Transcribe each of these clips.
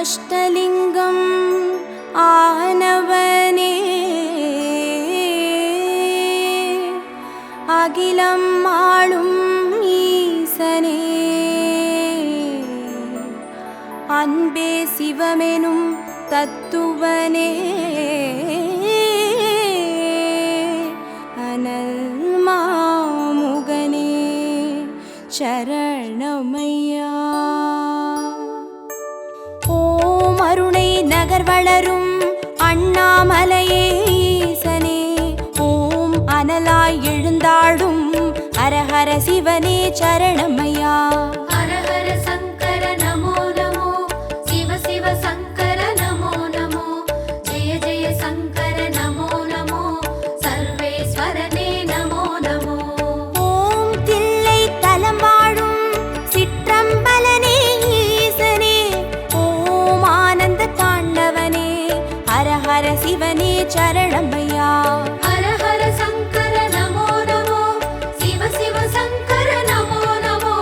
அஷ்டலிங்கம் ஆனவனே அகிலம் ஆளும் ஈசனே அன்பே சிவமெனும் தத்துவனே அனல் மாமுகனே சரணமையா. ஓம் அருணை நகர் வளரும் அண்ணாமலையே ஈசனே ஓம் அனலாய் எழுந்தாடும் ஹரஹர சிவனே சரணமையா. ஹரஹர சங்கர நமோ நமோ சிவ சிவ சங்கர நமோ நமோ ஜெய ஜெய சங்கர நமோ நமோ சர்வேஸ்வரனே நமோ நமோ. ஓம் தில்லை தலம் வாழும் சிற்றம்பலனே ஈசனே ஓம் ஆனந்த தாண்டவனே ஹரஹர சிவனே சரணமையா. ஹரஹர சங்கர நமோ நமோ சிவ சிவ சங்கர நமோ நமோ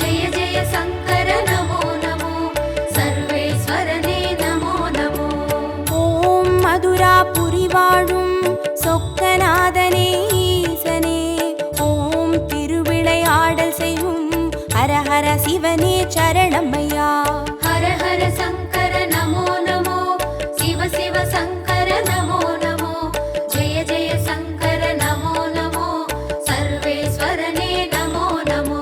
ஜெய ஜெய சங்கர நமோ நமோ சர்வேஸ்வரனே நமோ நமோ. ஓம் மதுராபுரி வாழும் சொக்கநாதனே ஈசனே ஓம் திருவிளையாடல் செய்யும் ஹரஹர சிவனே சரணமையா. ஹரஹர சங்கர நமோ நமோ சிவ சிவ சங்கர நமோ நமோ ஜெய ஜெய சங்கர நமோ நமோ சர்வேஸ்வரனே நமோ நமோ.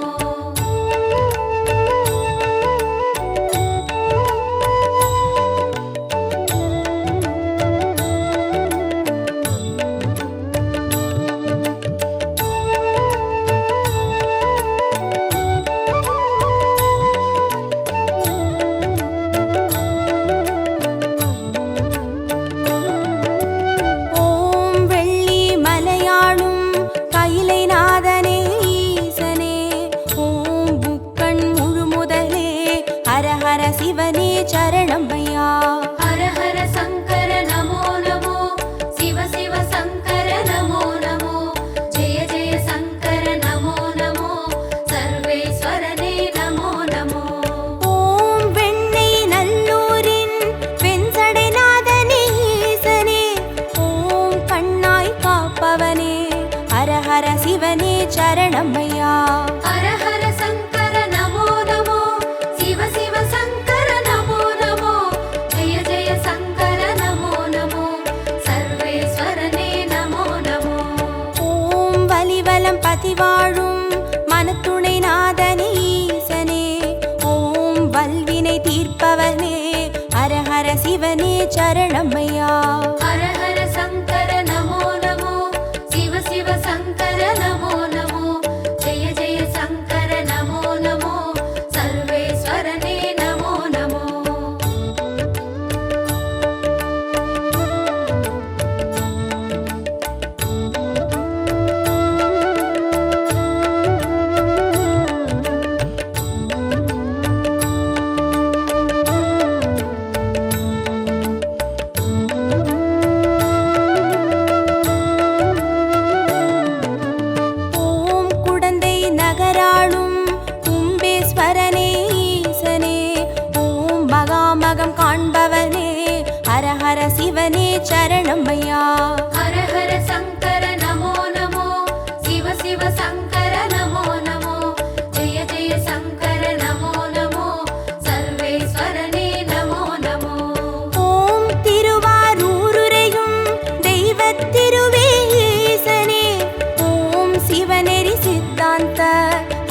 ஓம் வெள்ளி மலையாளும் கைலைநாதனே ஈசனே ஓம் புக்கண் முழுமுதலே ஹரஹர சிவனே சரணமையா. ஹரஹர சங்கர நமோ நமோ சிவ சிவ சங்கர நமோ நமோ ஜெய ஜெய சங்கர நமோ நமோ சர்வேஸ்வரனே நமோ நமோ. ஓம் வெண்ணை நல்லூரின் வெண்சடைநாதனே ஈசனே ஓம் கண்ணாய் காப்பவனே ஹரஹர சிவனே சரணமையா. ஹரஹர சங்கர நமோ நமோ சிவ சிவ சங்கர நமோ நமோ ஜெய ஜெய சங்கர நமோ நமோ சர்வேஸ்வரனே நமோ நமோ. ஓம் வலிவலம் பதிவாழும் மனத்துணை நாதனே ஈசனே ஓம் வல்வினை தீர்ப்பவனே ஹரஹர சிவனே சரணமையா. ஹரஹர சங்கர நமோ நமோ சிவ சிவ சங்கர நமோ நமோ ஜெய ஜெய சங்கர நமோ நமோ சர்வேஸ்வரனே நமோ நமோ. ஓம் குடந்தை நகராளும் கும்பேஸ்வரனே ஈசனே ஓம் மகாமகம் காண்பவனே ஹரஹர சிவனே சரணமையா. ஹரஹர சங்கர நமோ நமோ சிவ சிவ சங்கர நமோ நமோ ஜெய ஜெய சங்கர நமோ நமோ சர்வேஸ்வரனே நமோ நமோ. ஓம் திருவாரூருரையும் தெய்வத் திருவே ஈசனே ஓம் சிவநெறி சித்தாந்த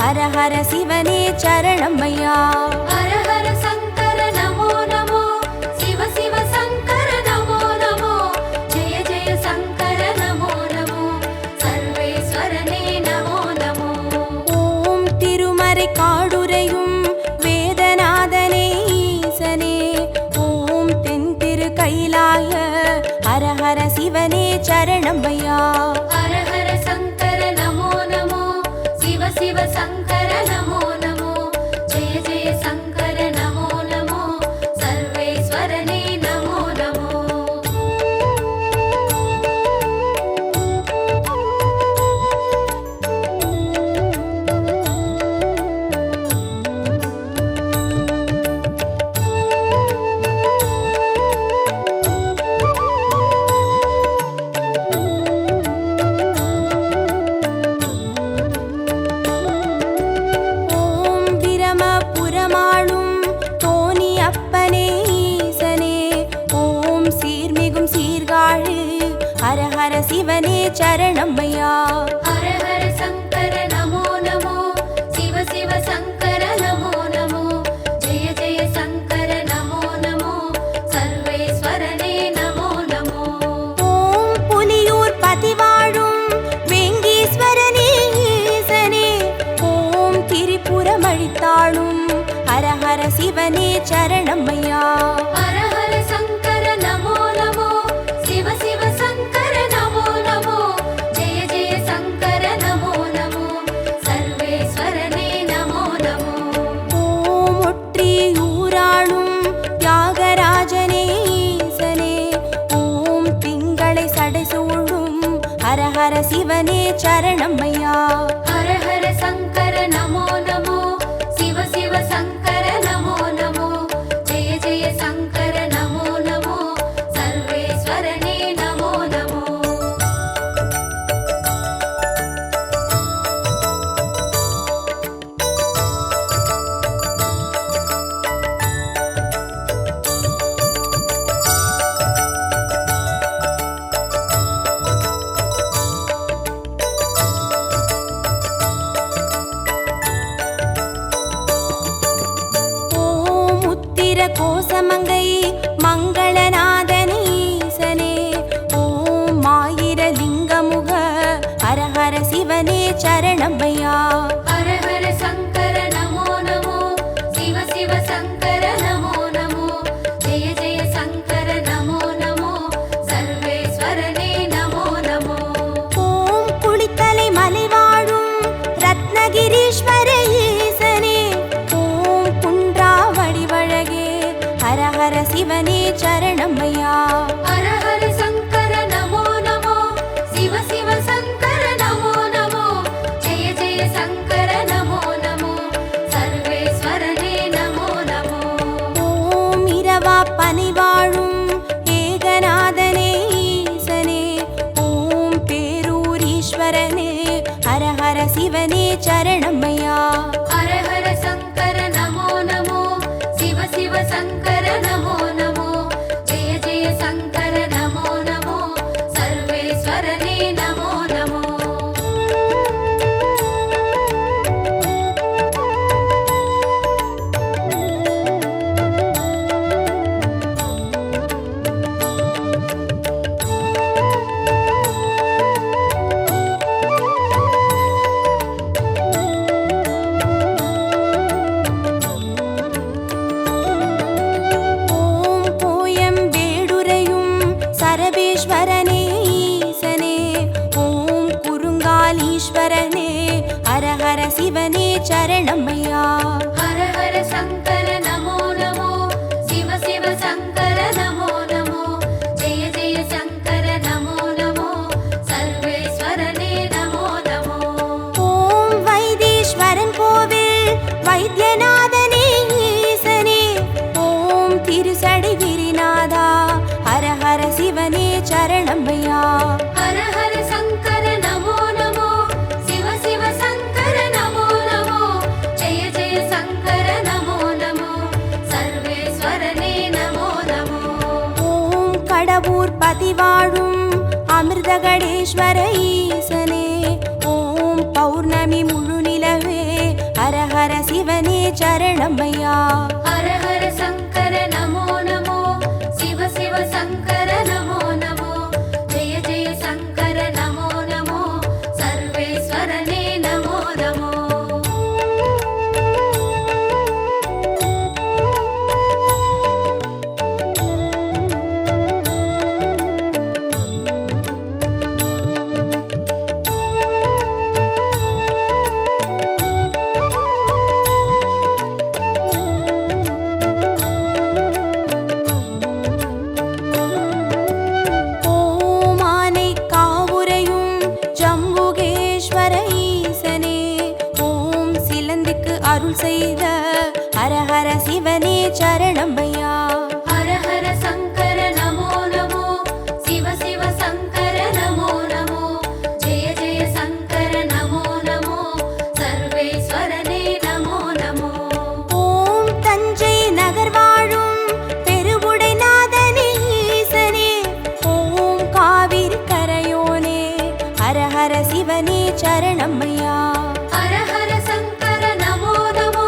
ஹரஹர சிவனே சரணமையா. ஹரஹர சங்கர நமோ நமோ சிவ சிவ சங்கர நமோ நமோ ஜெய ஜெய சங்கர நமோ நமோ சர்வேஸ்வரனே நமோ நமோ. ஓம் திருமறை காடுரையும் வேதநாதனே ஈசனே ஓம் தென் திரு கைலாய ஹரஹர சிவனே சரணமையா. ஹரஹர சங்கர நமோ நமோ சிவ சிவ சங்கர நமோ நமோ ஜெய ஜெய சங்கர நமோ நமோ சர்வேஸ்வரனே நமோ நமோ. சரணம்மையா. ஹர ஹர சங்கர நமோ நமோ, சிவ சிவ சங்கர நமோ நமோ, ஜெய ஜெய சங்கர நமோ நமோ, சர்வேஸ்வரனே நமோ நமோ. ஓம் புலியூர் பதிவாழும் வேங்கீஸ்வரனே ஈசனே, ஓம் திரிபுரம் அழித்தாளும் ஹர ஹர சிவனே சரணம்மையா. ஹர ஹர சங்கர நமோ நமோ, சிவ சிவ சங்கர நமோ நமோ, ஜெய ஜெய சங்கர நமோ நமோ, சர்வேஸ்வரனே நமோ நமோ. ஓம் ஒற்றியூராளும் தியாகராஜனே ஈசனே, ஓம் திங்களை சடைசூழும் ஹர ஹர சிவனே சரணம்மையா. ஹர ஹர சங்கர நமோ நமோ, சிவ சிவ சங்கர நமோ நமோ, ஜெய ஜெய சங்கர நமோ நமோ, சர்வேஸ்வரனே நமோ நமோ. ஓம் உத்திர கோசமங்கை மங்களநாதனே ஈசனே, ஓம் ஆயிர லிங்கமுக ஹர ஹர சிவனே சரணம்மையா. ஹர ஹர சங்கர நமோ நமோ, சிவ சிவ சங்கர நமோ நமோ, ஜெய ஜெய சங்கர நமோ நமோ, சர்வேஸ்வரனே நமோ நமோ. ஓம் குளித்தலை மலைவாழும் ரத்னகிரீஸ்வர ஈசனே, ஓம் குன்றா வடிவழகே ஹர ஹர சிவனே சரணம்மையா. ஹர ஹர சங்கர நமோ நமோ, சிவ சிவ சங்கர நமோ நமோ, ஜெய ஜெய சங்கர நமோ நமோ, சர்வேஸ்வரனே நமோ நமோ. ஓம் இரவா பனிவாழும் ஏகநாதனே ஈசனே, ஓம் பேரூரீஸ்வரனே ஹர ஹர சிவனே சரணம்மையா. ஹர ஹர சங்கர நமோ நமோ, சிவ சிவ சங்கர நமோ நமோ, ஜெய ஜெய சங்கர நமோ நமோ, சர்வேஸ்வரனே நமோ நமோ. ஓம் கோயம்பேடுரையும் சரபேஸ்வரனே ஈசனே, ஓம் குறுங்காலீஸ்வரனே ஹர ஹர சிவனே சரணம்மையா. ஹர ஹர சங்கர நமோ நமோ, சிவ சிவ சங்கர நமோ நமோ, ஜெய ஜெய சங்கர நமோ நமோ, சர்வேஸ்வரனே நமோ நமோ. ஓம் வைத்தீஸ்வரன் கோவில் வைத்தியநாதனே ஈசனே, ஓம் திருசடை கிரிநாதா ஹர ஹர சிவனே சரணம்மையா. ஹர ஹர சங்கர நமோ நமோ, சிவ சிவ சங்கர நமோ நமோ, ஜெய ஜெய சங்கர நமோ நமோ, சர்வேஸ்வரனே நமோ நமோ. ஓம் கடவுர் பதிவாழும் அமிர்தகடேஸ்வர ஈசனே, ஓம் பௌர்ணமி முழு நிலவே ஹர ஹர சிவனே சரணம்மையா. ஹர ஹர சங்கர நமோ நமோ, சிவ சிவ சங்கர நமோ நமோ, ஜெய ஜெய சங்கர நமோ நமோ, சர்வேஸ்வரனே நமோ நமோ. ஓம் ஆனை காவுரையும் ஜம்புகேஸ்வர ஈசனே, ஓம் சிலந்திக்கு அருள் செய்த ஹர ஹர சிவனே சரணம்மையா. ஹர ஹர சங்கர நமோ நமோ, சிவ சிவ சங்கர நமோ நமோ, ஜெய ஜெய சங்கர நமோ நமோ, சர்வேஸ்வரனே நமோ நமோ. ஓம் தஞ்சை நகர் வாழும் பெருவுடைநாதனே ஈசனே, ஓம் காவிரி கரையோனே ஹர ஹர சிவனே சரணம்மையா. ஹர ஹர சங்கர நமோ நமோ,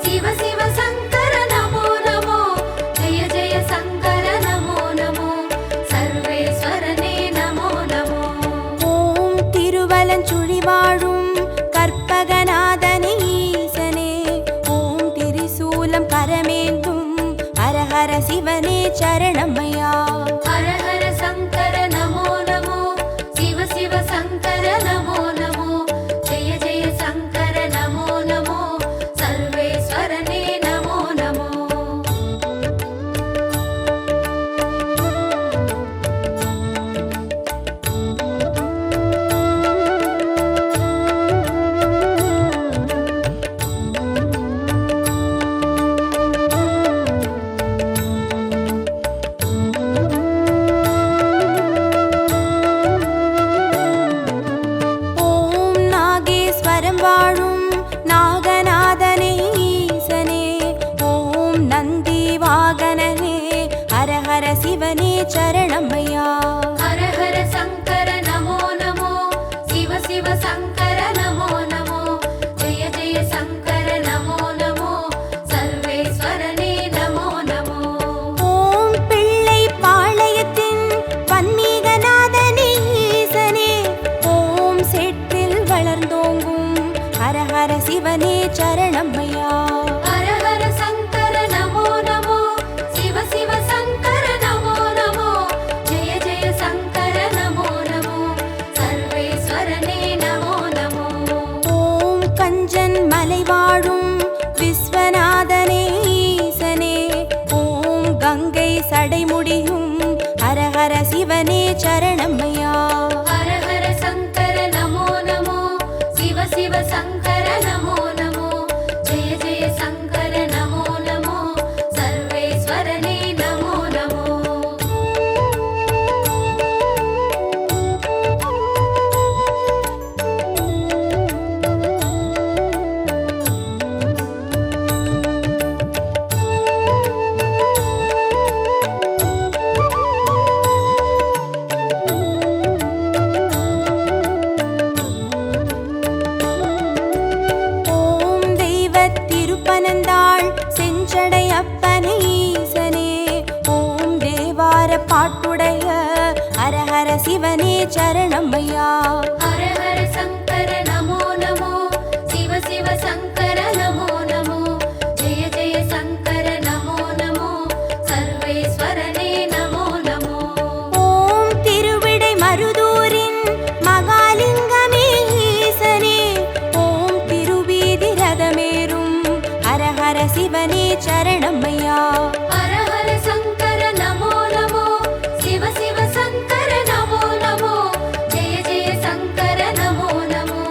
சிவ சிவ சங்கர நமோ நமோ, ஜெய ஜெய சங்கர நமோ நமோ, சர்வேஸ்வரனே நமோ நமோ. ஓம் திருவலஞ்சுழி வாழும் கற்பகநாதனே ஈசனே, ஓம் திரிசூலம் கரமேந்தும் ஹர ஹர சிவனே சரணம்மையா. ஹர ஹர சங்கர நமோ நமோ, சிவ சிவ சங்கர நமோ நமோ, ஜெய ஜெய சங்கர நமோ நமோ, சர்வேஸ்வரனே நமோ நமோ. ஓம் நாகேஸ்வரம் வாழும் நாகநாதனே ஈசனே, ஓம் நந்தி வாகனனே ஹர ஹர சிவனே சரணம்மையா. ஹர ஹர சங்கர நமோ நமோ, சிவ சிவ சங்கர நமோ நமோ, ஜெய ஜெய சங்கர நமோ நமோ, சர்வேஸ்வரனே நமோ நமோ. ஓம் பிள்ளை பாளையத்தின் பன்மீகநாதனே ஈசனே, ஓம் சேற்றில் வளர்ந்தோங்கும் ஹர ஹர சிவனே சரணம்மையா. ஹர ஹர சங்கர நமோ நமோ, சிவ சிவ சங்கர நமோ நமோ, ஜெய ஜெய சங்கர நமோ நமோ, சர்வேஸ்வரனே நமோ நமோ. ஓம் கஞ்சன் மலை வாழும் விஸ்வநாதனே ஈசனே, ஓம் கங்கை சடைமுடியும் ஹர ஹர சிவனே சரணம்மையா. ஹர ஹர சங்கர நமோ நமோ, சிவ சிவ சங்கர நமோ நமோ, ஜெய ஜெய சங்கர நமோ நமோ, சர்வேஸ்வரனே நமோ நமோ. ஓம் தெய்வத் திருப்பனந்தாள் செஞ்சடை அப்பனே ஈசனே, ஓம் தேவார பாட்டுடைய ஹர ஹர சிவனே சரணம்மையா. ஹர ஹர சங்கர நமோ நமோ, சிவ சிவ சங்கர நமோ நமோ, ஜெய ஜெய சங்கர நமோ நமோ, சர்வேஸ்வரனே நமோ நமோ. ஓம் திருவிடை மருதூரின் மகாலிங்கமே ஈசனே, ஓம் திருவீதி ரதமேறும் ஹர ஹர சிவனே சரணம்மையா. ஹர ஹர சங்கர நமோ நமோ, சிவ சிவ சங்கர நமோ நமோ, ஜெய ஜெய சங்கர நமோ நமோ,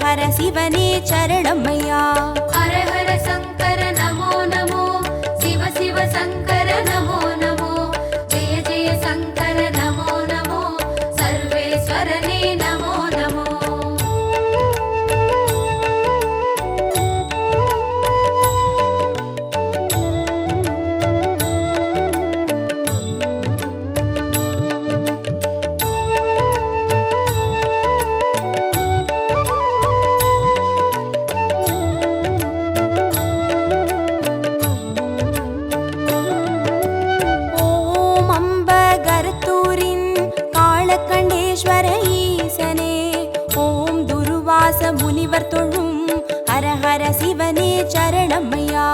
ஹர சிவனே சரணமையா. ஹர ஹர சங்கர நமோ நமோ, சிவ சிவ சங்கர நமோ நமோ, ஜெய ஜெய சங்கர நமோ நமோ, சர்வேஸ்வரனே நமோ நமோ. ஓம் அம்பகரத்தூரின் காளகண்டேஸ்வர ஈசனே, ஓம் துருவாச முனிவர் தொழும் ஹர ஹர சிவனே சரணமையா.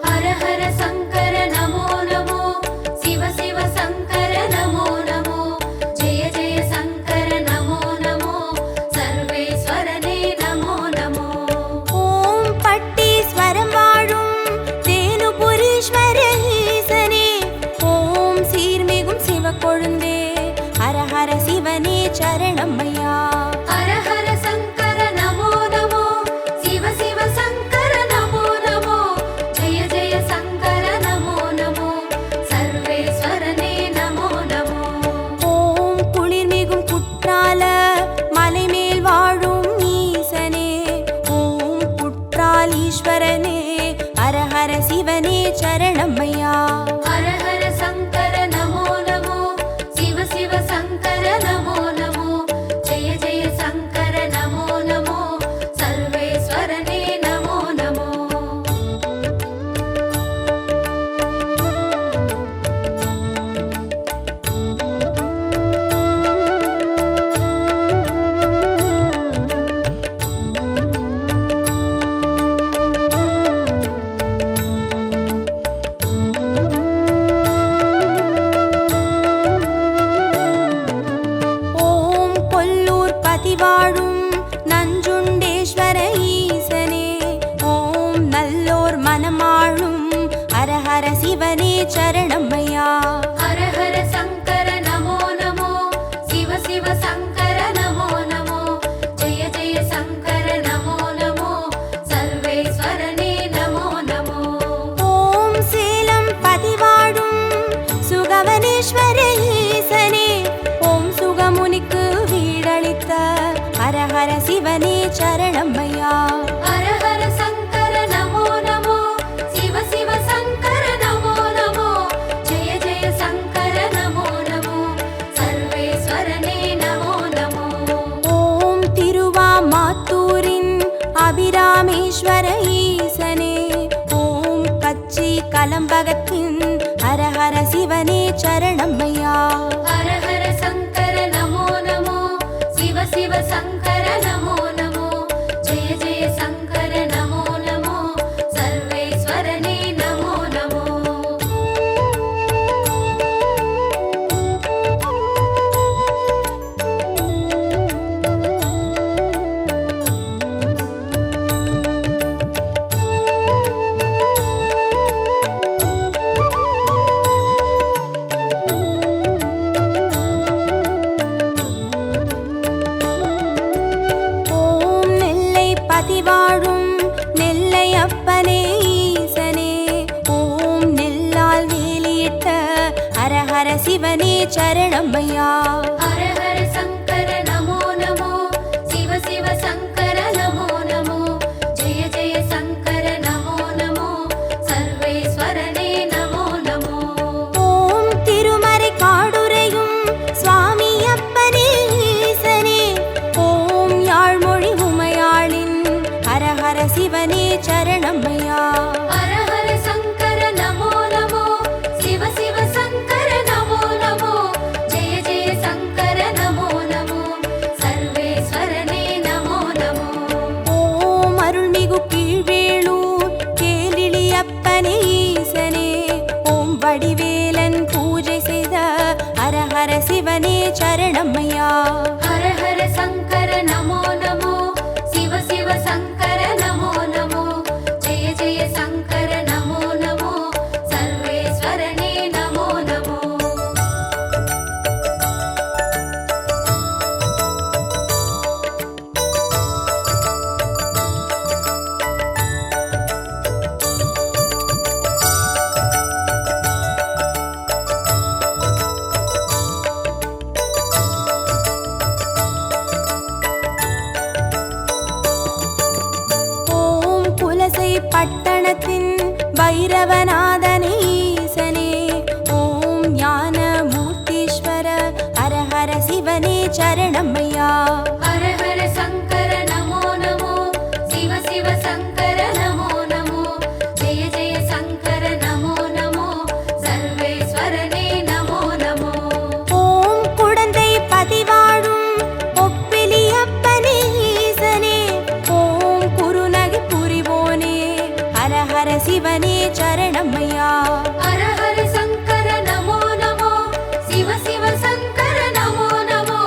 ஹர ஹர சங்கர நமோ நமோ, சிவ சிவ சங்கர நமோ நமோ, ஜெய ஜெய சங்கர நமோ நமோ, சர்வேஸ்வரனே நமோ நமோ. ஓம் பட்டீஸ்வரம் வாழும் தேனுபுரீஸ்வர ஈசனே, ஓம் சீர்மிகும் சிவக்கொழுந்தே ஹர ஹர சிவனே சரணமையா. ஹர ஹர சங்கர நமோ நமோ, சிவ சிவ சங்கர நமோ நமோ, ஜெய ஜெய சங்கர நமோ நமோ, சர்வேஸ்வரனே நமோ நமோ. ஓம் குளிர்மிகும் குற்றால மலைமேல் வாழும் ஈசனே, ஓம் குற்றாலீஸ்வரனே ஹர ஹர சிவனே சரணமையா. ஹர ஹர சங்கர நமோ நமோ, சிவ சிவ சங்கர நமோ நமோ, ஜெய ஜெய சங்கர நமோ நமோ, சர்வேஸ்வரனே நமோ நமோ. ஓம் கொல்லூர் பதிவாழும் நஞ்சுண்டேஸ்வர ஈசனே, ஓம் நல்லோர் மனமாளும் ஹர ஹர சிவனே சரணமையா. ஹர ஹர சங்கர நமோ நமோ, சிவ சிவ சங்கர நமோ நமோ, ஜெய ஜெய சங்கர நமோ நமோ, சர்வேஸ்வரனே நமோ நமோ. ஓம் சேலம் பதிவாழும் சுகவனேஸ்வர ஈசனே, ஓம் சுகமுனிக்கு வீடளித்த ஹர ஹர சிவனே சரணமையா. ஹர ஹர சங்கர நமோ நமோ, சிவ சிவ சங்கர நமோ நமோ, ஜெய ஜெய சங்கர நமோ நமோ, சர்வேஸ்வரனே நமோ நமோ. ஓம் திருவாமாத்தூரின் அபிராமேஸ்வர ஈசனே, ஓம் கச்சி கலம்பகத்தின் ஹர ஹர சிவனே சரணமையா. ஹர ஹர சங்கர நமோ நமோ, சிவ சிவ சங்கர நமோ நமோ, ஜெய ஜெய சங்கர நமோ நமோ, சர்வேஸ்வரனே நமோ நமோ. ஓம் நெல்லை பதிவாழும் நெல்லை அப்பனே ஈசனே, ஓம் நெல்லால் வேலியிட்ட ஹர ஹர சிவனே சரணமையா. ஹர ஹர சங்கர நமோ நமோ, சிவ சிவ சங்கர நமோ நமோ, ஜெய ஜெய சங்கர நமோ நமோ, சர்வேஸ்வரனே நமோ நமோ. ஓம் திருமறை காடுரையும் சுவாமி அப்பனே ஈசனே, ஓம் யாழ்மொழி உமையாளின் ஹர ஹர சிவனே சரணமையா. ஹர ஹர சங்கர நமோ நமோ, சிவ சிவ சங்கர நமோ நமோ, ஜெய ஜெய சங்கர நமோ நமோ, சர்வேஸ்வரனே நமோ நமோ. ஓம் அருள்மிகு கீழ்வேளூர் கேளிலி அப்பனே ஈசனே, ஓம் வடிவேலன் பூஜை செய்த ஹர ஹர சிவனே சரணமையா. ஹர ஹர சங்கர நமோ நமோ, சிவ சிவ சங்கர நமோ நமோ, ஜெய ஜெய சங்கர நமோ நமோ, சர்வேஸ்வரனே நமோ நமோ. வைகுண்டத்தின் பைரவநாதனே ஈசனே ஓம் ஞான மூர்த்தீஸ்வர ஹர ஹர சிவனே சரணமையா. ஹர ஹர சங்கர நமோ நமோ சிவ சிவ சங்கர நமோ நமோ ஜெய ஜெய சங்கர நமோ நமோ சர்வேஸ்வரனே நமோ நமோ. ஓம் குடந்தை பதிவாழும் ஒப்பிலியப்பனே ஈசனே ஓம் குருநகை புரிவோனே ஹர ஹர சிவனே சரணமையா. ஹர ஹர சங்கர நமோ நமோ சிவ சிவ சங்கர நமோ நமோ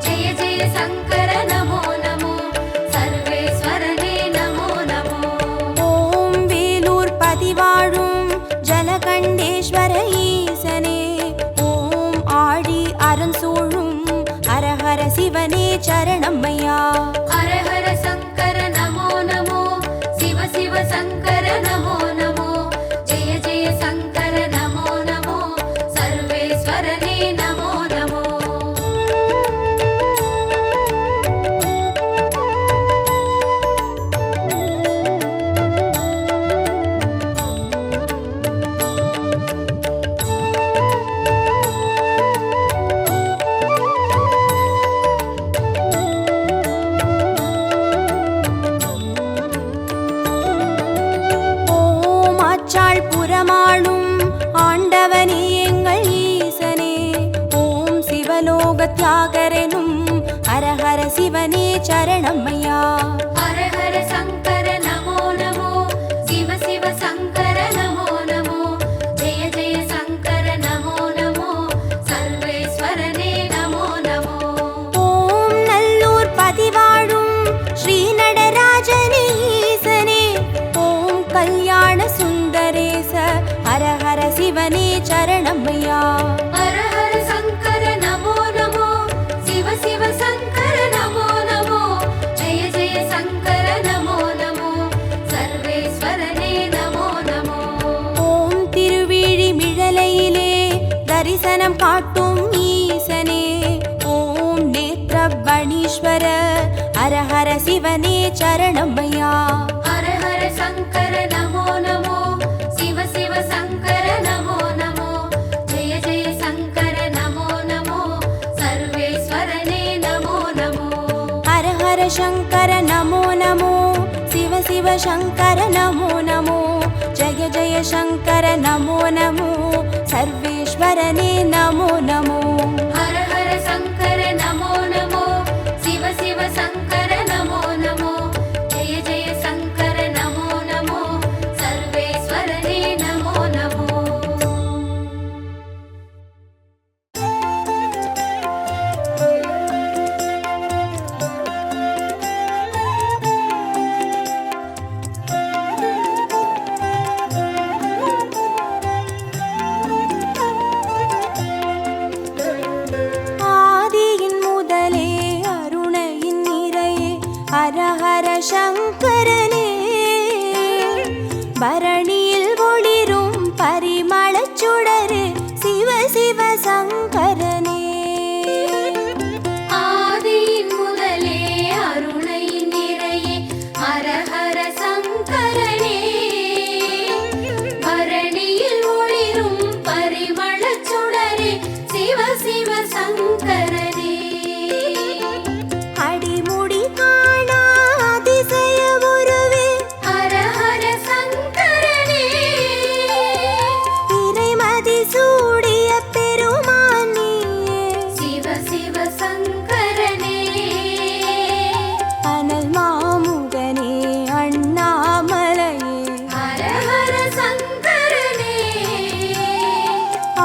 ஜெய ஜெய சங்கர நமோ நமோ சர்வேஸ்வரனே நமோ நமோ. ஓம் வேலூர் பதிவாழும் ஜலகண்டேஸ்வர ஈசனே ஓம் ஆடி அருண்சூழும் ஹர ஹர சிவனே சரணமையா. ஹர ஹர சங்கர நமோ நமோ சிவ சிவ சங்கர நமோ நமோ ஜெய ஜெய சங்கர நமோ நமோ சர்வேஸ்வரனே நமோ நமோ. ஓம் ஆச்சாள் புறமாளும் ஆண்டவனே எங்கள் ஈசனே ஓம் சிவலோக தியாகரனும் ஹர ஹர சிவனே சரணமையா. ஹர ஹர சங்கர நமோ நமோ சிவ சிவ சங்கர நமோ நமோ ஜெய ஜெய சங்கர நமோ நமோ சர்வேஸ்வரனே நமோ நமோ. ஓம் நல்லூர் பதிவாழும் ஸ்ரீ நடராஜனே ஈசனே ஓம் கல்யாண சுந்தரேச ஹர ஹர சிவனே சரணமையா. ஹர ஹர சங்கர நமோ நமோ சிவ சிவ சங்கர நமோ நமோ ஜெய ஜெய சங்கர நமோ நமோ சர்வேஸ்வரனே நமோ நமோ. ஓம் திருவிழிமிழலையிலே தரிசனம் காட்டும் ஈசனே ஓம் நேத்ரபணீஸ்வர ஹர ஹர சிவனே சரணமையா. ஹர ஹர சங்கர நமோ நமோ சிவ சிவ சங்கர நமோ நமோ ஜெய ஜெய சங்கர நமோ நமோ சர்வேஸ்வரனே நமோ நமோ. ஹர ஹர சங்கர நமோ நமோ சிவ சிவ சங்கர நமோ நமோ ஜய ஜய சங்கர நமோ நமோ சர்வேஸ்வரனே நமோ நமோ. ஹர ஹர சங்கர நமோ நமோ சிவ சிவ சங்கர நமோ நமோ ஜெய ஜெய சங்கர நமோ நமோ சர்வேஸ்வரனே நமோ நமோ. ஆதியின் முதலே அருணையின் நிறையே ஹர ஹர சங்கரனே பரணியில் ஒளிரும் பரிமளச் சுடரே சிவ சிவ சங்கரனே. ஆதியின் முதலே அருணையின் நிறையே ஹர ஹர சங்கரனே பரணியில் ஒளிரும் பரிமளச் சுடரே சிவ சிவ சங்கரனே. அடிமுடி காணா அதிசய உருவே ஹர ஹர சங்கரனே இறைமதி சூடிய பெருமான் நீயே. சிவ சிவ சங்கரனே. அனல் மாமுகனே அண்ணாமலையே ஹர ஹர சங்கரனே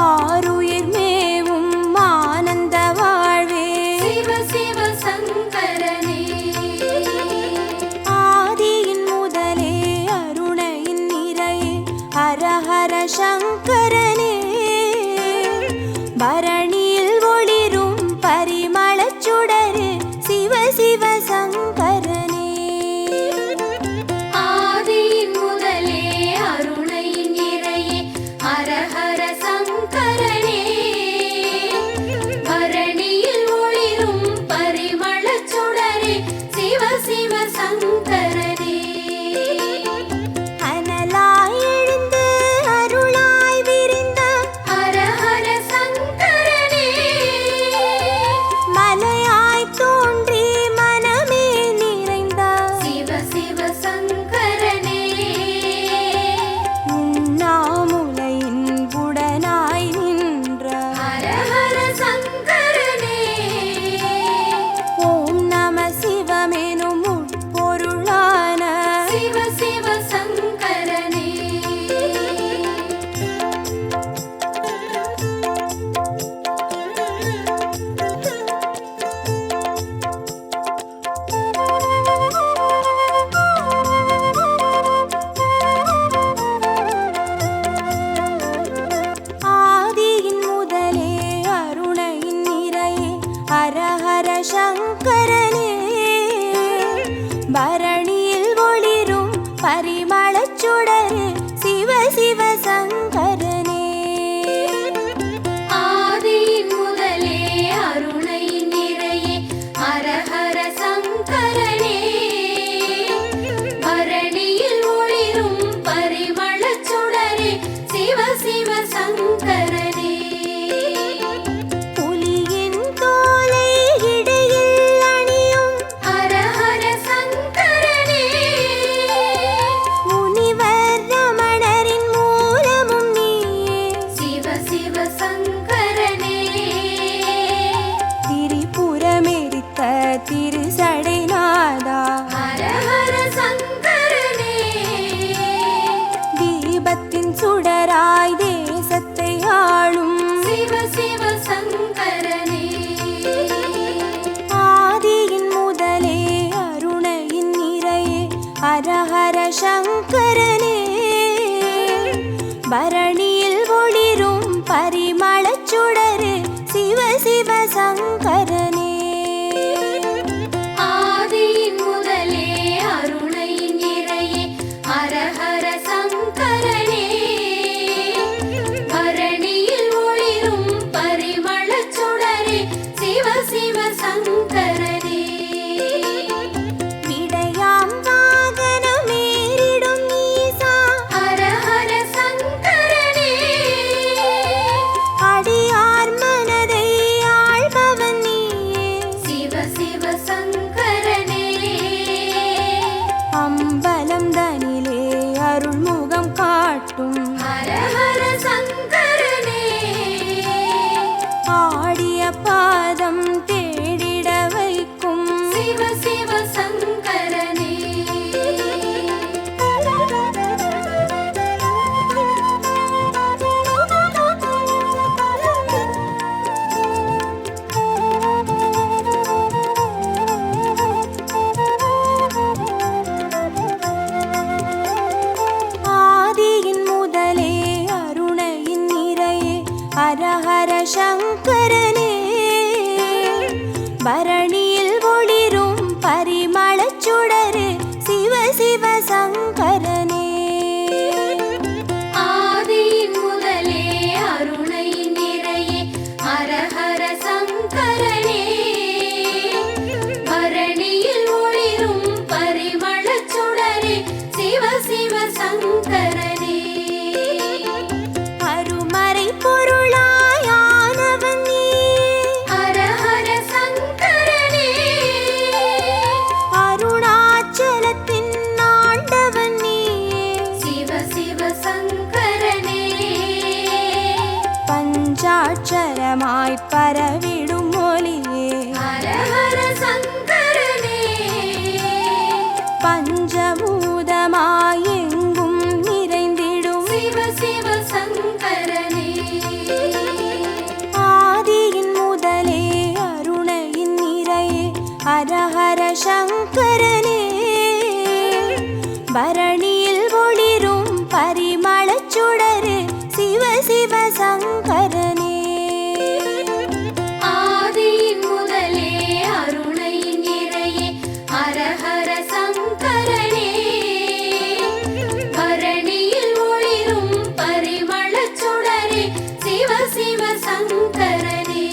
ஆருயிர் மேவும் ஆனந்த வாழ்வே. சிவ சிவ சங்கரனே. ஆதியின் முதலே அருணையின் நிறையே ஹர ஹர சங்கரனே பரணியில் ஒளிரும் பரிமளச் சுடரே சிவ சிவ சங்கரனே. ஆதியின் முதலே அருணையின் நிறையே ஹர ஹர சங்கரனே பரணியில் ஒளிரும் பரிமளச் சுடரே சிவ சிவ சங்கரனே. அனலா பரணியில் ஒளிரும் பரிமளச் சுடரே சிவ சிவ சங்கரனே. ஆதியின் முதலே அருணையின் நிறையே ஹர ஹர சங்கரனே. பரணியில் ஒளிரும் பரிமளச் சுடரே சிவ சிவ சங்கரனே. புலியின் தோலை இடையில் அணியும் ஹர ஹர சங்கரனே. முனிவர் ரமணரின் மூலமும் நீயே சிவ சிவ சங்கரனே. திரிபுரமெரித்த திருசடைநாதா ஹர ஹர சங்கரனே. தீபத்தின் சுடராய் தேசத்தை ஆளும் சிவ சிவ சங்கரனே. ஆதியின் முதலே அருணையின் நிறையே ஹர ஹர சங்கரனே. பரணியில் ஒளிரும் பரிமளச் சுடரே சிவ சிவ சங்கரனே. ஆதியின் முதலே அருணையின் நிறையே ஹர ஹர சங்கரனே. பரணியில் ஒளிரும் பரிமளச் சுடரே சிவ சிவ சங்கரனே. விடையாம் வாகனமேறிடும் ஈசா ஹர ஹர சங்கரனே. அடியார் மனதை ஆள்பவன் நீயே சிவ சிவ சங்கரனே. அம்பலம் தனிலே அருள்முகம் காட்டும் ஹர ஹர சங்கரனே. ஆடிய பாதம் தேடிட வைக்கும் சிவ சிவ சங்கரனே. ஆதியின் முதலே அருணையின் நிறையே ஹர ஹர சங்கரனே. பரணியில் ஒளிரும் பரிமளச் சுடரே சிவ சிவ சங்கரனே. ஆதியின் முதலே அருணையின் நிறையே ஹர ஹர சங்கரனே. பரணியில் ஒளிரும் பரிமளச் சுடரே சிவ சிவ சங்கரனே. அருமறை பொருளாயானவன் நீயே ஹர ஹர சங்கரனே. அருணாச்சலத்தின் ஆண்டவன் நீயே சிவ சிவ சங்கரனே. பஞ்சாட்சரமாய் பரவிடும் ஒளியே ஹர ஹர சங்கரனே. பஞ்சபூதமாய் எங்கும் நிறைந்திடும் சிவ சிவ சங்கரனே. ஆதியின் முதலே அருணையின் நிறையே ஹர ஹர சங்கரனே. பரணியில் ஒளிரும் பரிமளச் சுடரே சிவ சிவ சங்கரனே. ஆதியின் முதலே அருணையின் நிறையே ஹர ஹர சங்கரனே. பரணியில் ஒளிரும் பரிமளச் சுடரே சிவ சிவ சங்கரனே.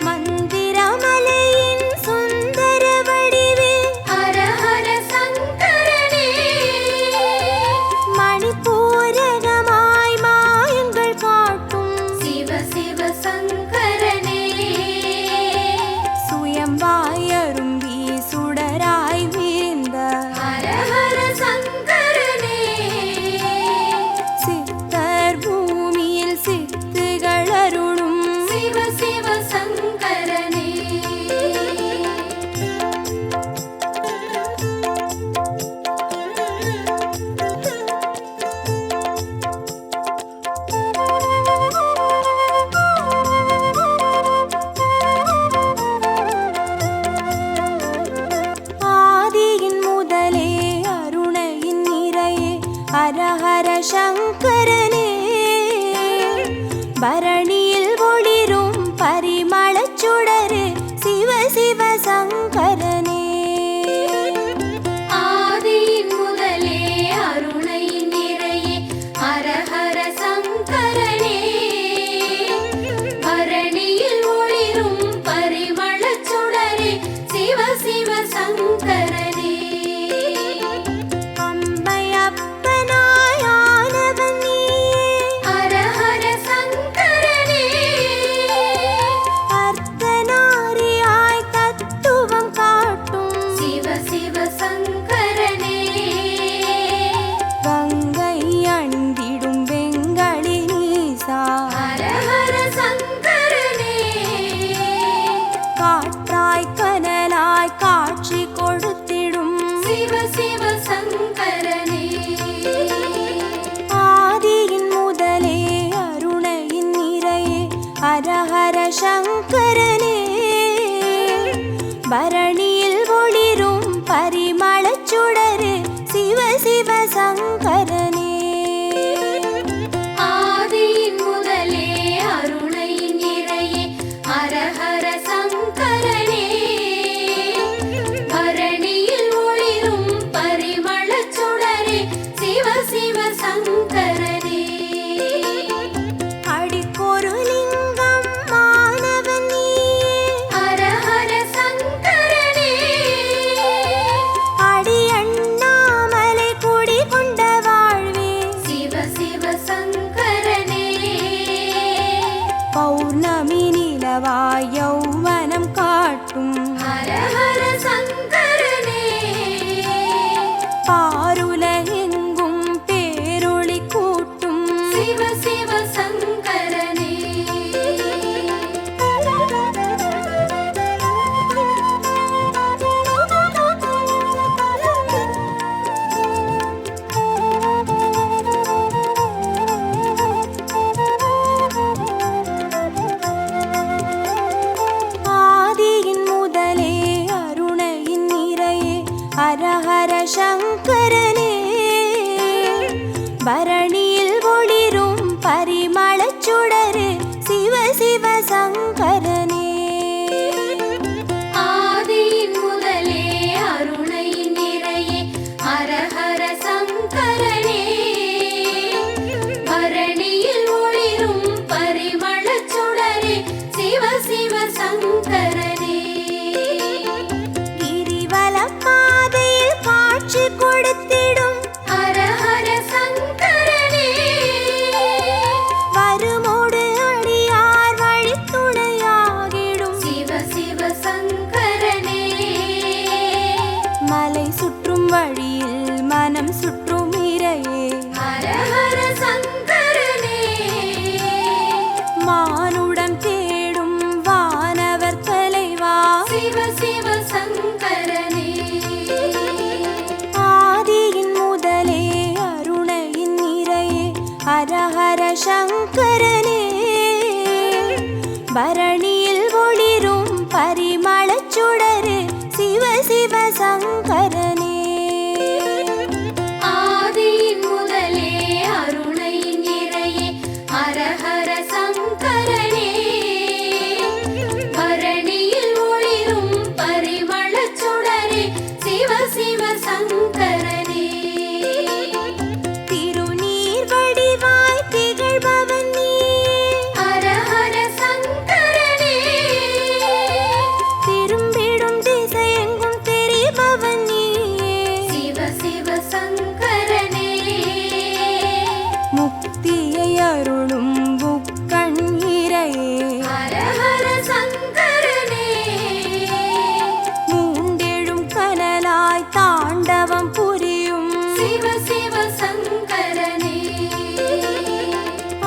மந்திரமலையின் சுந்தர வடிவே ஹர ஹர சங்கரனே. மணிப்பூரகமாய் மாயங்கள் காட்டும் சிவ சிவ சங்கரனே. சுயம்பாய் அரும்பி சுடராய் வீழ்ந்த ஹர ஹர சங்கரனே. சித்தர் பூமியில் சித்துகள் அருளும் சிவ சிவ சங்கரனே. ஆதியின் முதலே அருணையின் நிறையே ஹர ஹர சங்கரனே. பரணியில் ஒளிரும் பரிமளச் சுடரே சிவ சிவ சங்கரனே. சிவ சங்கரனே ஆதியின் முதலே அருணையின் நிறையே ஹரஹர சங்கரனே பரணியில் ஒளிரும் பரிமளச் சுடரே சிவ சிவ சங்கரனே ஆதியின் முதலே அருணையின் நிறையே ஹரஹர சங்கரனே பரணியில் ஒளிரும் பரிமளச் சுடரே சிவ சிவ சங்கரனே அடிக்கொரு லிங்கம் மாணவன் நீயே ஹரஹர சங்கரனே அடி அண்ணாமலை குடி கொண்ட வாழ்வே சிவ சிவ சங்கரனே பௌர்ணமி நிலவாய் யௌவனம் காட்டும் ஹரஹர சங்கரனே பாருலகெங்கும் பேரொளி கூட்டும் சிவ சிவ சங்கரனே ஆதியின் முதலே அருணையின் நிறையே ஹரஹர சங்கரனே பரணியில் ஒளிரும் பரிமளச் சுடரே சிவ சிவ சங்கரனே ஆதியின் முதலே அருணையின் நிறையே ஹரஹர சங்கரனே பரணியில் ஒளிரும் பரிமளச் சுடரே சிவ சிவ சங்கரனே கிரிவலம் பாதையில் காட்சி கொடுத்திடும் ஹரஹர சங்கரனே வருமோடு அடியார் வழித்துணையாகிடும் சிவ சிவ சங்கரனே மலை சுற்றும் வழியில் மனம் சுற்றும் இறையே ஹரஹர சங்கரனே மானுடம் தேடும் வானவர் தலைவா சிவ சிவ சங்கரனே ஆதியின் முதலே அருணையின் நிறையே ஹரஹர சங்கரனே பரணியில் ஒளிரும் பரிமளச் சுடரே சிவ சிவ சங்கரனே ஆதியின் முதலே அருணையின் நிறையே ஹரஹர சங்கரனே பரணியில் ஒளிரும் பரிமளச் சுடரே சிவ சிவ சங்கரனே திருநீர் வடிவாய் திகழ்பவன் நீயே ஹரஹர சங்கரனே திரும்பிடும் திசையெங்கும் தெரிபவன் நீயே சிவ சிவ சங்கரனே முக்தியை அருளும் முக்கண் இறையே ஹரஹர சங்கரனே மூண்டெழும் கனலாய் தாண்டவம் புரியும் சிவ சிவ சங்கரனே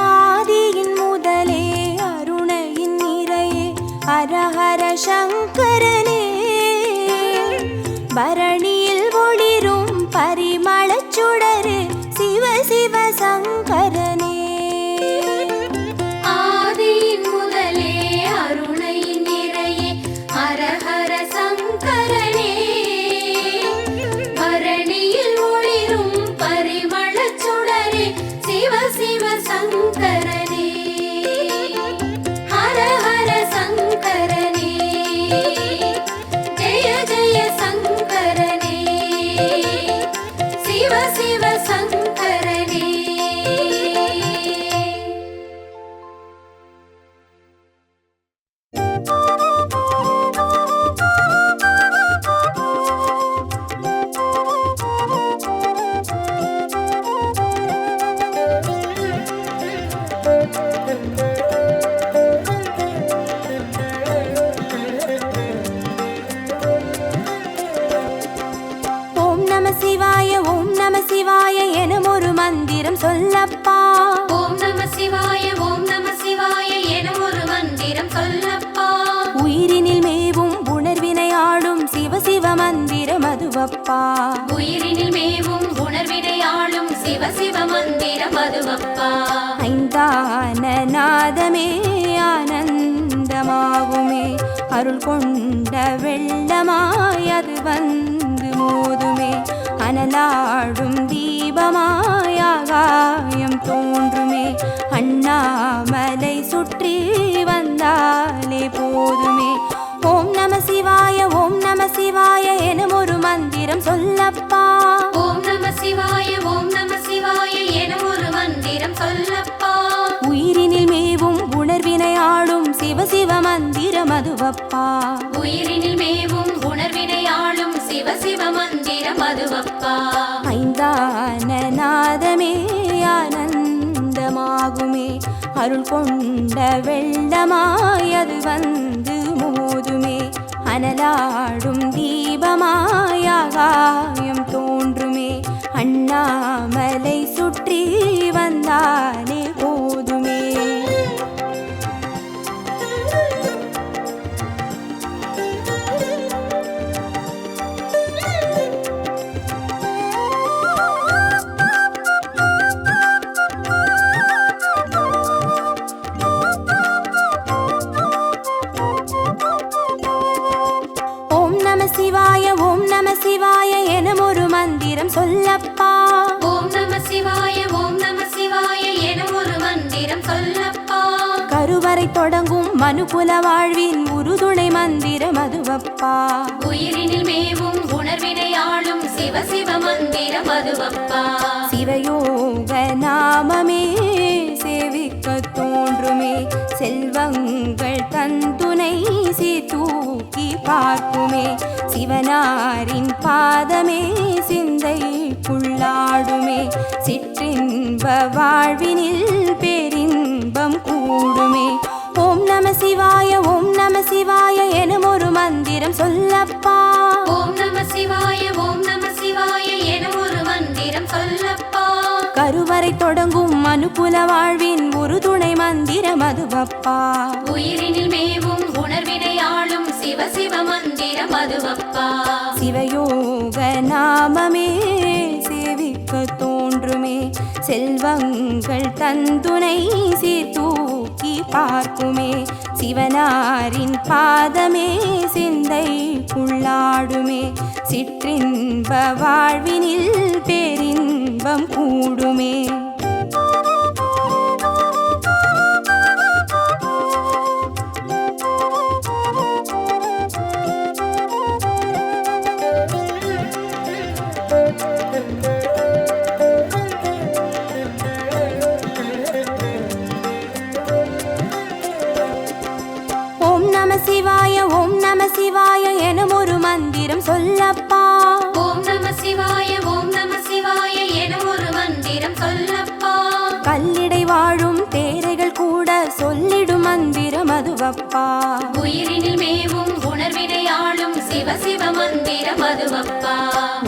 ஆதியின் முதலே அருணையின் நிறையே ஹரஹர சங்கரனே பரணியில் ஒளிரும் பரிமளச் சுடரே சிவ சிவ சங்கரனே ஆதியின் முதலே அருணையின் நிறையே ஹரஹர சங்கரனே பரணியில் ஒளிரும் பரிமளச் சுடரே சிவ சிவ சங்கரனே ஹரஹர சங்கரனே ஜெய ஜெய சங்கரனே சிவ சிவ சங்கரனே ஓம் நம சிவாய எனும் ஒரு மந்திரம் சொல்லப்பா. ஓம் நம சிவாய எனும் ஒரு மந்திரம் சொல்லப்பா. உயிரினில் மேவும் உணர்வினை ஆளும் சிவ சிவ மந்திரம் அதுவப்பா. உயிரினில் மேவும் உணர்வினை ஆளும் சிவ சிவ மந்திரம் அதுவப்பா. ஐந்தான நாதமே ஆனந்தமாகுமே, அருள் கொண்ட வெள்ளமாய் அது வந்து மோதுமே, அனலாடும் தீபமாய் ஆகாயம் தோன்றுமே, அண்ணாமலை சுற்றி வந்தாலே போதுமே. ஓம் நம சிவாய ஓம் நம சிவாய எனும் ஒரு மந்திரம் சொல்லப்பா. ஓம் நம சிவாய ஓம் நம சிவாய எனும் ஒரு மந்திரம் சொல்லப்பா. உயிரினில் மேவும் உணர்வினை ஆளும் சிவ சிவ மந்திரம் அதுவப்பா. உயிரினில் மேவும் உணர்வினை ஆளும் சிவ சிவ மந்திரம் அதுவப்பா. ஐந்தான நாதமே ஆனந்தமாகுமே, அருள் கொண்ட வெள்ளமாய் அது வந்து மோதுமே, அனலாடும் தீபமாய் ஆகாயம் தோன்றுமே, அண்ணாமலை சுற்றி வந்தாலே போதுமே. சிவாய ஓம் நம சிவாய எனும் ஒரு மந்திரம் சொல்லப்பா. ஓம் நம சிவாய ஓம் நம சிவாய எனும் ஒரு மந்திரம் சொல்லப்பா. கருவறை தொடங்கும் மனுகுல வாழ்வின் உறுதுணை மந்திரம் அதுவப்பா. உயிரினில் மேவும் உணர்வினை ஆளும் சிவ சிவ மந்திரம் அதுவப்பா. சிவயோக நாமமே சேவிக்க தோன்றுமே, செல்வங்கள் தந்துணை தூக்கி பார்க்குமே, சிவனாரின் பாதமே சிந்தைக்குள்ளாடுமே, சிற்றின்ப வாழ்வினில் பேரின்பம் கூடுமே. ஓம் நம சிவாய ஓம் நம சிவாய எனும் ஒரு மந்திரம் சொல்லப்பா. ஓம் நம சிவாய ஓம் நம சிவாய எனும் ஒரு மந்திரம் சொல்லப்பா. கருவறை தொடங்கும் மனுகுல வாழ்வின் ஒரு துணை மந்திரம் அதுவப்பா. உயிரினில் மேவும் உணர்வினை ஆளும் சிவ சிவ மந்திரம் அதுவப்பா. சிவயோக நாமமே சேவிக்க தோன்றுமே, செல்வங்கள் தந்துணை தூக்கி பார்க்குமே, சிவனாரின் பாதமே சிந்தைக்குள்ளாடுமே, சிற்றின்ப வாழ்வினில் பேரின்பம் கூடுமே. ஓம் நம சிவாய ஓம் நம சிவாய எனும் ஒரு மந்திரம் சொல்லப்பா. ஓம் நம சிவாய ஓம் நம சிவாய எனும் ஒரு மந்திரம் சொல்லப்பா. கல்லிடை வாழும் தேரைகள் கூட சொல்லிடும் மந்திரம் அதுவப்பா. உயிரினில் மேவும் உணர்வினை ஆளும் சிவ சிவ மந்திரம் அதுவப்பா.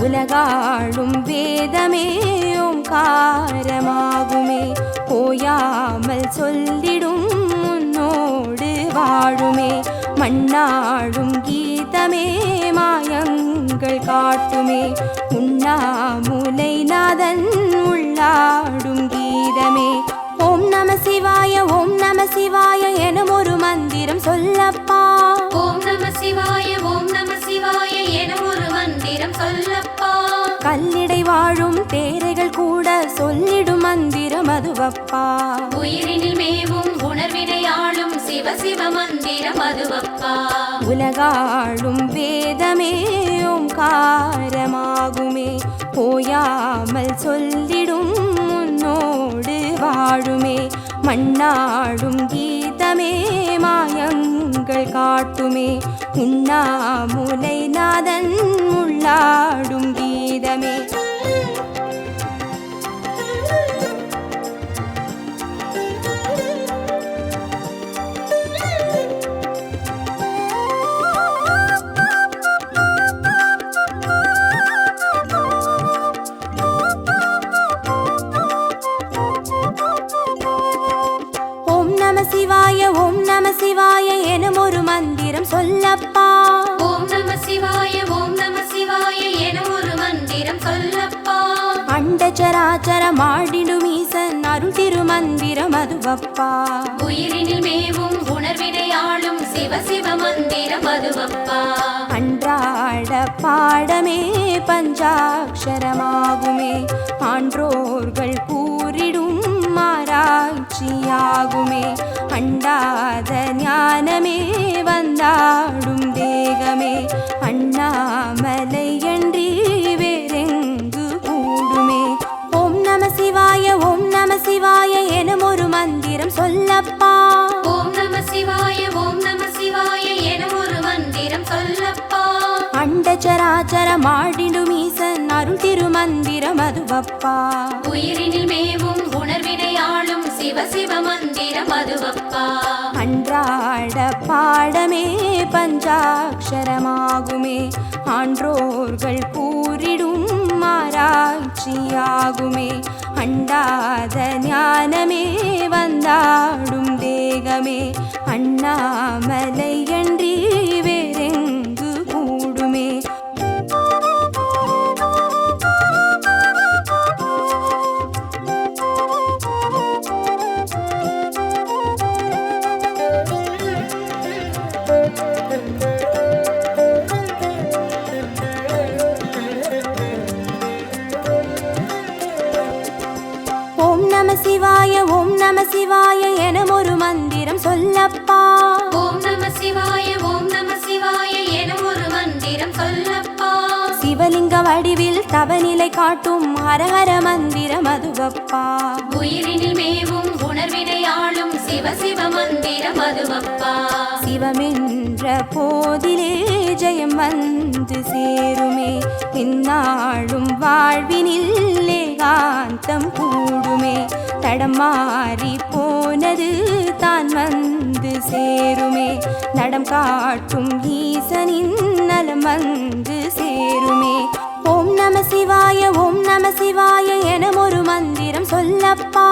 உலகாளும் வேதமே ஓங்காரமாகுமே, ஓயாமல் சொல்லிடும் உன்னோடு வாழுமே, மண்ணாடும் கீதமே மாயங்கள் காட்டுமே, உண்ணாமுலை நாதன் உள்ளாடும் கீதமே. ஓம் நம சிவாய ஓம் நம சிவாய எனும் ஒரு மந்திரம் சொல்லப்பா. ஓம் நம சிவாய ஓம் நம சிவாய எனும் ஒரு மந்திரம் சொல்லப்பா. கல்லிடை வாழும் தேரைகள் கூட சொல்லிடும் மந்திரம் அதுவப்பா. உயிரினில் மேவும் உணர்வினை ஆளும் சிவ சிவ மந்திரம் அதுவப்பா. உலகாளும் வேதமே ஓங்காரமாகுமே, ஓயாமல் சொல்லிடும் உன்னோடு வாழுமே, மண்ணாடும் கீதமே மாயங்கள் காட்டுமே, உண்ணாமுலை நாதன் உள்ளாடும் கீதமே. சிவாய ஓம் நம சிவாய எனும் ஒரு மந்திரம் சொல்லப்பா. ஓம் நம சிவாய ஓம் அண்டச்சராச்சரமாடிடும் ஈசன் அருள் திருமந்திரம் அதுவப்பா. உயிரினில் மேவும் உணர்வினை ஆளும் சிவ சிவ மந்திரம் அதுவப்பா. அன்றாட பாடமே பஞ்சாட்சரமாகுமே, ஆன்றோர்கள் கூறிடும் ஆராய்ச்சியாகுமே. அண்டாத ஞானமே வந்தாடும் தேகமே, அண்ணாமலை அன்றி வேறெங்கு கூடுமே. ஓம் நம சிவாய ஓம் நம சிவாய எனும் ஒரு மந்திரம் சொல்லப்பா. ஓம் நம சிவாய ஓம் நம சிவாய எனும் ஒரு மந்திரம் சொல்லப்பா. அண்டச்சராச்சரமாடிடும் ஈசன் அருள் திருமந்திரம் அதுவப்பா. உயிரினில் மேவும் உணர்வினை ஆளும் சிவ சிவ மந்திரம் அதுவப்பா. அன்றாட பாடமே பஞ்சாட்சரமாகுமே, ஆன்றோர்கள் கூறிடும் ஆராய்ச்சியாகுமே. அண்டாத ஞானமே வந்தாடும் தேகமே, அண்ணாமலை அன்றி வேறெங்கு கூடுமே. ஓம் நம சிவாய ஓம் நம சிவாய எனும் ஒரு மந்திரம் சொல்லப்பா. ஓம் நம சிவாய ஓம் நம சிவாய எனும் ஒரு மந்திரம் சொல்லப்பா. சிவலிங்க வடிவில் தவநிலை காட்டும் ஹரஹர மந்திரம் அதுவப்பா. உயிரினில் மேவும் உணர்வினை ஆளும் சிவ சிவ மந்திரம் அதுவப்பா. சிவமென்ற போதிலே ஜெயம் வந்து சேருமே, இந்நாளும் வாழ்வினில் ஏகாந்தம் கூடுமே. தடமாறி போனது தான் வந்து சேருமே, நடம் காட்டும் ஈசனின் நலம் வந்து சேருமே. ஓம் நம சிவாய ஓம் நம சிவாய எனும் ஒரு மந்திரம் சொல்லப்பா.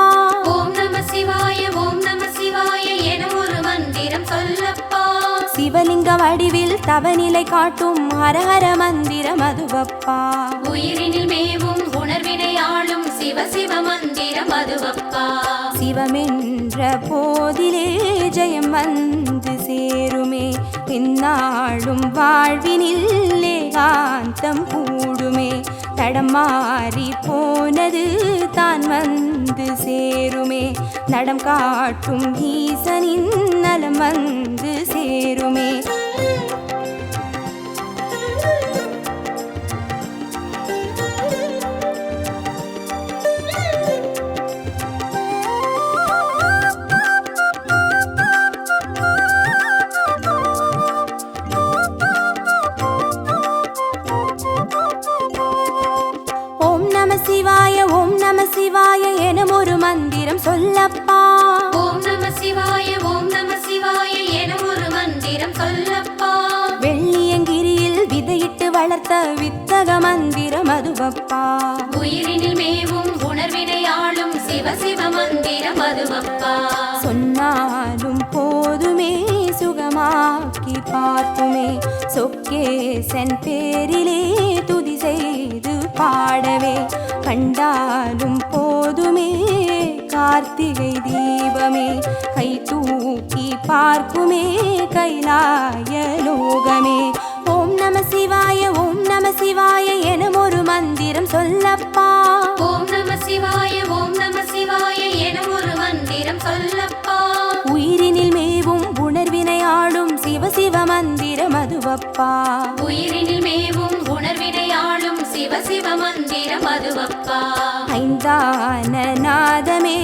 ஓம் நம சிவாய ஓம் நம சிவாய எனும் ஒரு மந்திரம் சொல்லப்பா. சிவலிங்க வடிவில் தவநிலை காட்டும் ஹரஹர மந்திரம் அதுவப்பா. உயிரினில் மேவும் உணர்வினை ஆளும் சிவ சிவ மந்திரம் அதுவப்பா. சிவமென்ற போதிலே ஜெயம் வந்து சேருமே, இந்நாளும் வாழ்வினில் ஏகாந்தம் கூடுமே. தடமாறி போனது தான் வந்து சேருமே, நடம் காட்டும் ஈசனின் நலம் வந்து சேருமே. ஓம் நம சிவாய ஓம் நம சிவாய எனும் ஒரு மந்திரம் சொல்லப்பா. ஓம் நம சிவாய ஓம் நம சிவாய எனும் ஒரு மந்திரம் சொல்லப்பா. வெள்ளியங்கிரியில் விதையிட்டு வளர்த்த வித்தக மந்திரம் அதுவப்பா. உயிரினில் மேவும் உணர்வினை ஆளும் சிவ சிவ மந்திரம் அதுவப்பா. சொன்னாலும் போதுமே சுகமாக்கி பார்க்குமே, சொக்கேசன் பேரிலே துதி செய்து பாடவே. கண்டாலும் போதுமே கார்த்திகை தீபமே, கை தூக்கி பார்க்குமே கைலாய லோகமே. ஓம் நம சிவாய ஓம் நம சிவாய எனும் ஒரு மந்திரம் சொல்லப்பா. ஓம் நம சிவாய ஓம் நம சிவாய எனும் ஒரு மந்திரம் சொல்லப்பா. உயிரினில் மேவும் உணர்வினை ஆளும் சிவ சிவ மந்திரம் அதுவப்பா. உயிரினில் மேவும் உணர்வினை ஆளும் சிவ சிவ மந்திரம் அதுவப்பா. ஐந்தான நாதமே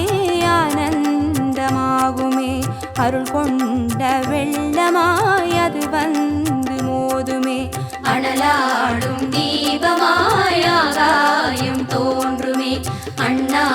ஆனந்தமாகுமே, அருள் கொண்ட வெள்ளமாய் அது வந்து மோதுமே. அனலாடும் தீபமாய் ஆகாயம் தோன்றுமே, அண்ணா